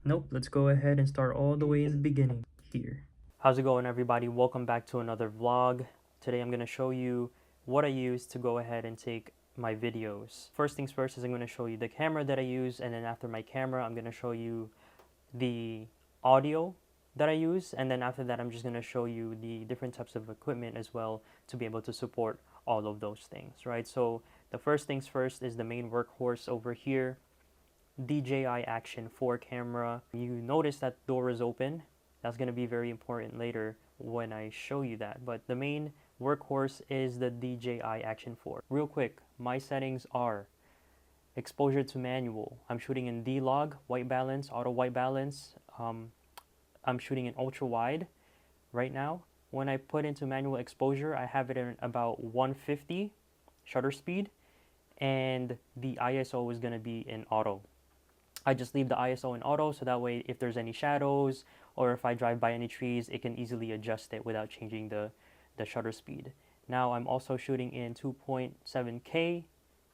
Nope, let's go ahead and start all the way in the beginning here. How's it going, everybody? Welcome back to another vlog. Today I'm going to show you what I use to go ahead and take my videos. First things first is I'm going to show you the camera that I use, and then after my camera I'm going to show you the audio that I use, and then after that I'm just going to show you the different types of equipment as well to be able to support all of those things, right? So the first things first is the main workhorse over here, DJI Action 4 camera. You notice that door is open. That's going to be very important later when I show you that. But the main workhorse is the DJI Action 4. Real quick, my settings are exposure to manual. I'm shooting in D-Log, white balance, auto white balance. I'm shooting in ultra wide right now. When I put into manual exposure, I have it in about 150 shutter speed, and the ISO is going to be in auto. I just leave the ISO in auto so that way if there's any shadows or if I drive by any trees, it can easily adjust it without changing the shutter speed. Now I'm also shooting in 2.7K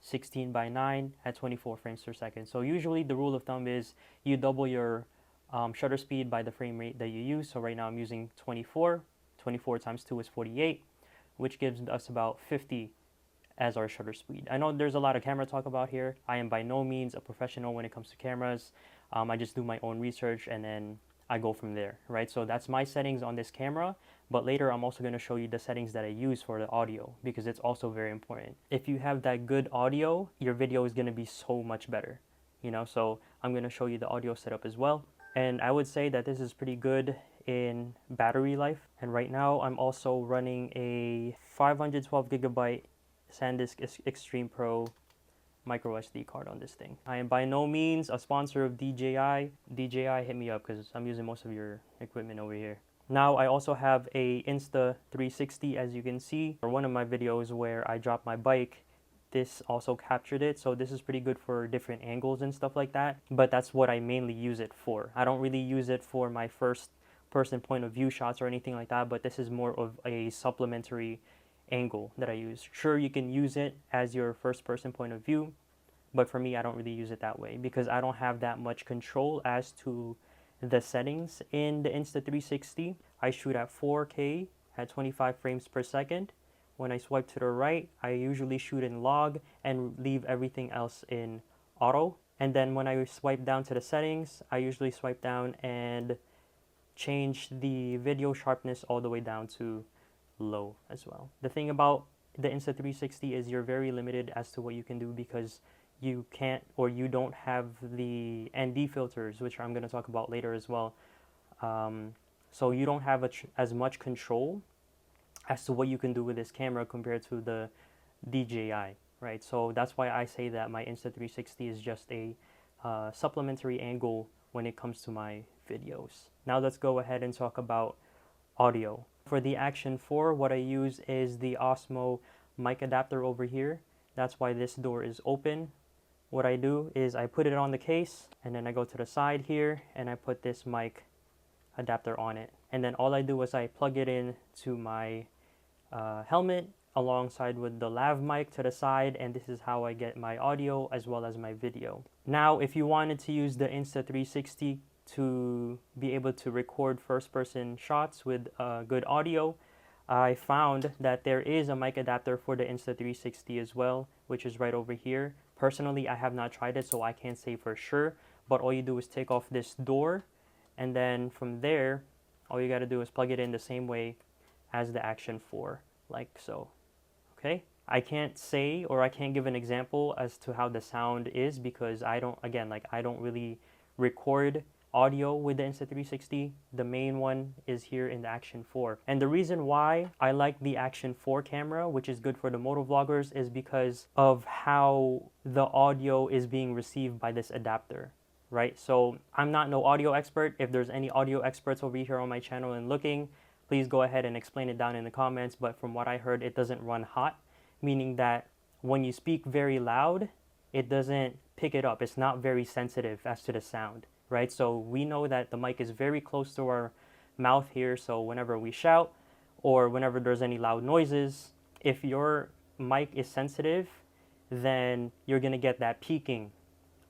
16:9 at 24 frames per second. So usually the rule of thumb is you double your shutter speed by the frame rate that you use. So right now I'm using 24. 24 times 2 is 48, which gives us about 50 as our shutter speed. I know there's a lot of camera talk about here. I am by no means a professional when it comes to cameras. I just do my own research and then I go from there, right? So that's my settings on this camera, but later I'm also going to show you the settings that I use for the audio because it's also very important. If you have that good audio, your video is going to be so much better, you know? So I'm going to show you the audio setup as well. And I would say that this is pretty good in battery life. And right now I'm also running a 512 gigabyte SanDisk Extreme Pro micro SD card on this thing. I am by no means a sponsor of DJI. DJI, hit me up because I'm using most of your equipment over here. Now I also have a Insta360, as you can see. For one of my videos where I dropped my bike, this also captured it. So this is pretty good for different angles and stuff like that. But that's what I mainly use it for. I don't really use it for my first person point of view shots or anything like that, but this is more of a supplementary angle that I use. Sure, you can use it as your first person point of view, but for me I don't really use it that way because I don't have that much control as to the settings in the Insta360. I shoot at 4K at 25 frames per second. When I swipe to the right, I usually shoot in log and leave everything else in auto. And then when I swipe down to the settings, I usually swipe down and change the video sharpness all the way down to low as well. The thing about the Insta360 is you're very limited as to what you can do because you can't, or you don't have the ND filters, which I'm going to talk about later as well. So you don't have as much control as to what you can do with this camera compared to the DJI, right? So that's why I say that my Insta360 is just a supplementary angle when it comes to my videos. Now let's go ahead and talk about audio. For the Action 4, what I use is the Osmo mic adapter over here. That's why this door is open. What I do is I put it on the case and then I go to the side here and I put this mic adapter on it. And then all I do is I plug it in to my helmet alongside with the lav mic to the side, and this is how I get my audio as well as my video. Now, if you wanted to use the Insta360 to be able to record first-person shots with good audio, I found that there is a mic adapter for the Insta360 as well, which is right over here. Personally, I have not tried it, so I can't say for sure, but all you do is take off this door, and then from there, all you gotta do is plug it in the same way as the Action 4, like so. Okay? I can't say, or I can't give an example as to how the sound is because I don't really record audio with the Insta360. The main one is here in the Action 4. And the reason why I like the Action 4 camera, which is good for the motovloggers, is because of how the audio is being received by this adapter, right? So I'm not no audio expert. If there's any audio experts over here on my channel and looking, please go ahead and explain it down in the comments. But from what I heard, it doesn't run hot, meaning that when you speak very loud, it doesn't pick it up. It's not very sensitive as to the sound, right? So we know that the mic is very close to our mouth here. So whenever we shout or whenever there's any loud noises, if your mic is sensitive, then you're going to get that peaking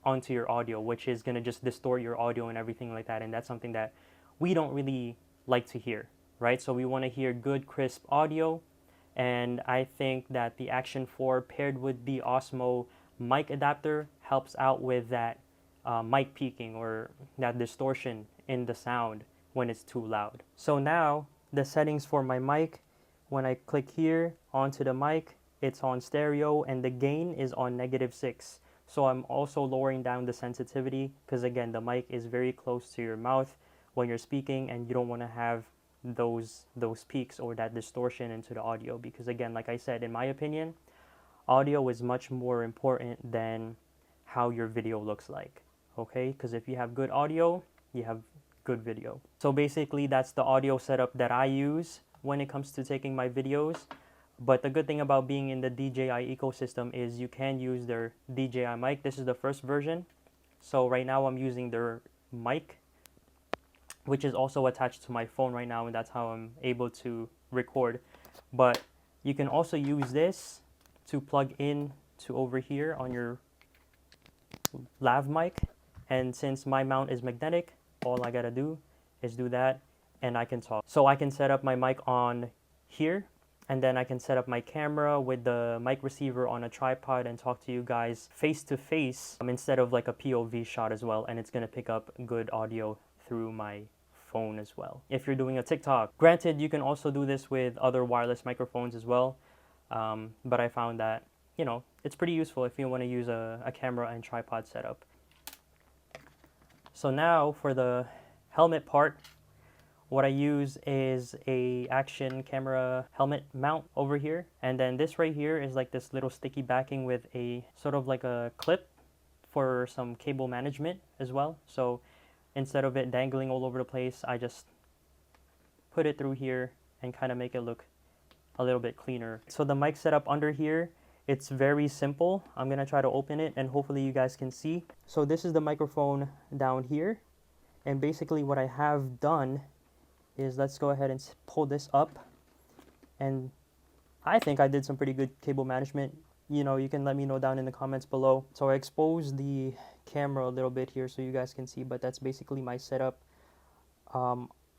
onto your audio, which is going to just distort your audio and everything like that. And that's something that we don't really like to hear, right? So we want to hear good, crisp audio. And I think that the Action 4 paired with the Osmo mic adapter helps out with that mic peaking or that distortion in the sound when it's too loud. So now the settings for my mic, when I click here onto the mic, it's on stereo and the gain is on -6. So I'm also lowering down the sensitivity because again, the mic is very close to your mouth when you're speaking and you don't want to have those peaks or that distortion into the audio, because again, like I said, in my opinion, audio is much more important than how your video looks like, okay? Because if you have good audio, you have good video. So basically that's the audio setup that I use when it comes to taking my videos. But the good thing about being in the DJI ecosystem is you can use their DJI mic. This is the first version. So right now I'm using their mic, which is also attached to my phone right now, and that's how I'm able to record. But you can also use this to plug in to over here on your lav mic. And since my mount is magnetic, all I gotta do is do that and I can talk. So I can set up my mic on here, and then I can set up my camera with the mic receiver on a tripod and talk to you guys face to face instead of like a POV shot as well. And it's gonna pick up good audio through my phone as well. If you're doing a TikTok, granted, you can also do this with other wireless microphones as well. But I found that, you know, it's pretty useful if you want to use a camera and tripod setup. So now for the helmet part, what I use is a Action camera helmet mount over here. And then this right here is like this little sticky backing with a sort of like a clip for some cable management as well. So instead of it dangling all over the place, I just put it through here and kind of make it look a little bit cleaner. So the mic setup under here, it's very simple. I'm gonna try to open it and hopefully you guys can see. So this is the microphone down here. And basically what I have done is, let's go ahead and pull this up. And I think I did some pretty good cable management. You know, you can let me know down in the comments below. So I exposed the camera a little bit here so you guys can see, but that's basically my setup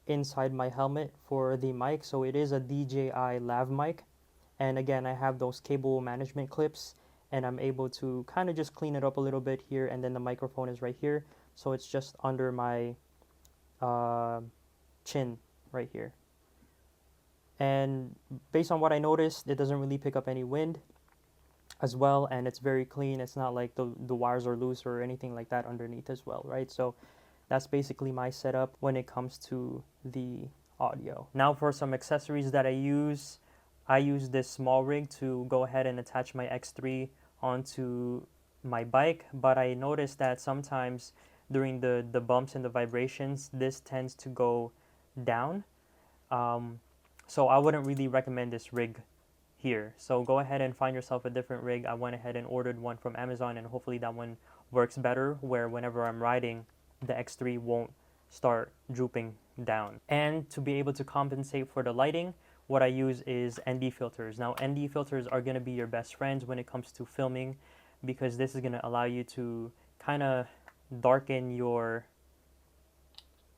inside my helmet for the mic. So it is a DJI lav mic, and again, I have those cable management clips, and I'm able to kind of just clean it up a little bit here, and then the microphone is right here, so it's just under my chin right here. And based on what I noticed, it doesn't really pick up any wind as well, and it's very clean. It's not like the wires are loose or anything like that underneath as well, right? So that's basically my setup when it comes to the audio. Now for some accessories that I use this small rig to go ahead and attach my X3 onto my bike, but I noticed that sometimes during the bumps and the vibrations, this tends to go down. So I wouldn't really recommend this rig here. So go ahead and find yourself a different rig. I went ahead and ordered one from Amazon, and hopefully that one works better, where whenever I'm riding, the X3 won't start drooping down. And to be able to compensate for the lighting, what I use is ND filters. Now ND filters are going to be your best friends when it comes to filming, because this is going to allow you to kind of darken your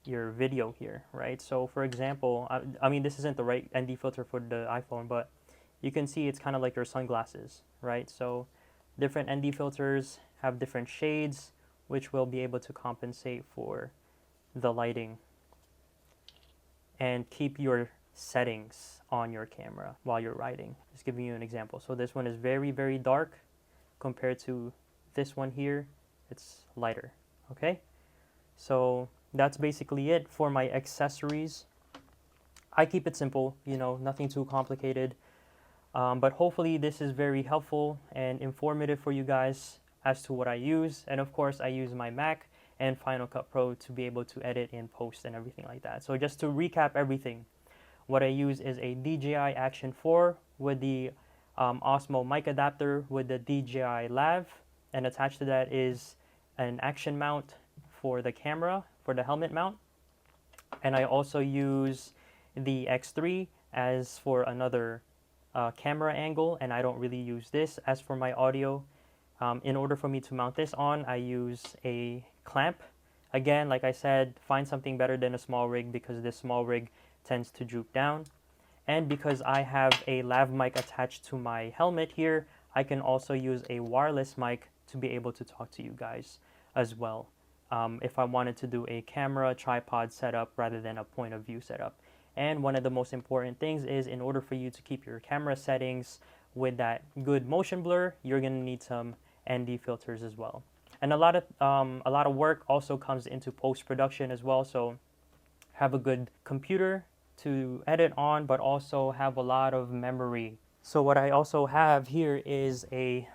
video here, right? So for example, I mean, this isn't the right ND filter for the iPhone, but you can see it's kind of like your sunglasses, right? So different ND filters have different shades, which will be able to compensate for the lighting and keep your settings on your camera while you're riding. Just giving you an example. So this one is very, very dark compared to this one here. It's lighter, okay? So that's basically it for my accessories. I keep it simple, you know, nothing too complicated. But hopefully this is very helpful and informative for you guys as to what I use. And of course, I use my Mac and Final Cut Pro to be able to edit and post and everything like that. So just to recap everything, what I use is a DJI Action 4 with the Osmo mic adapter with the DJI Lav, and attached to that is an Action mount for the camera, for the helmet mount. And I also use the X3 as for another camera angle, and I don't really use this. As for my audio, In order for me to mount this on, I use a clamp. Again, like I said, find something better than a small rig because this small rig tends to droop down. And because I have a lav mic attached to my helmet here, I can also use a wireless mic to be able to talk to you guys as well. If I wanted to do a camera tripod setup rather than a point of view setup. And one of the most important things is in order for you to keep your camera settings with that good motion blur, you're going to need some ND filters as well. And a lot of work also comes into post-production as well. So have a good computer to edit on, but also have a lot of memory. So what I also have here is a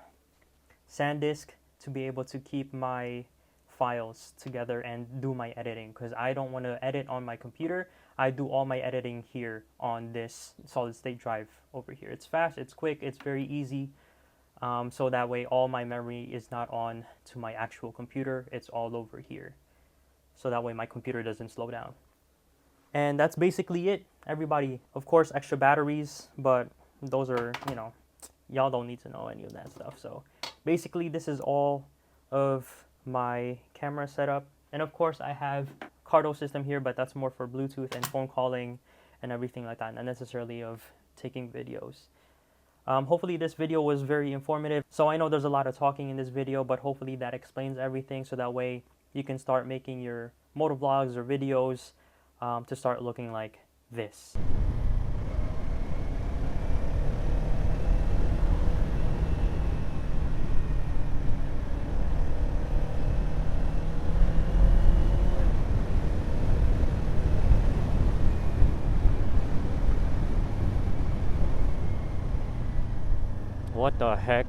SanDisk to be able to keep my files together and do my editing, because I don't want to edit on my computer. I do all my editing here on this solid state drive over here. It's fast, it's quick, it's very easy. So that way all my memory is not on to my actual computer, it's all over here. So that way my computer doesn't slow down. And that's basically it, everybody. Of course, extra batteries, but those are, y'all don't need to know any of that stuff. So basically this is all of my camera setup. And of course I have Cardo system here, but that's more for Bluetooth and phone calling and everything like that, not necessarily of taking videos. Hopefully this video was very informative. So I know there's a lot of talking in this video, but hopefully that explains everything, so that way you can start making your motovlogs or videos to start looking like this. What the heck?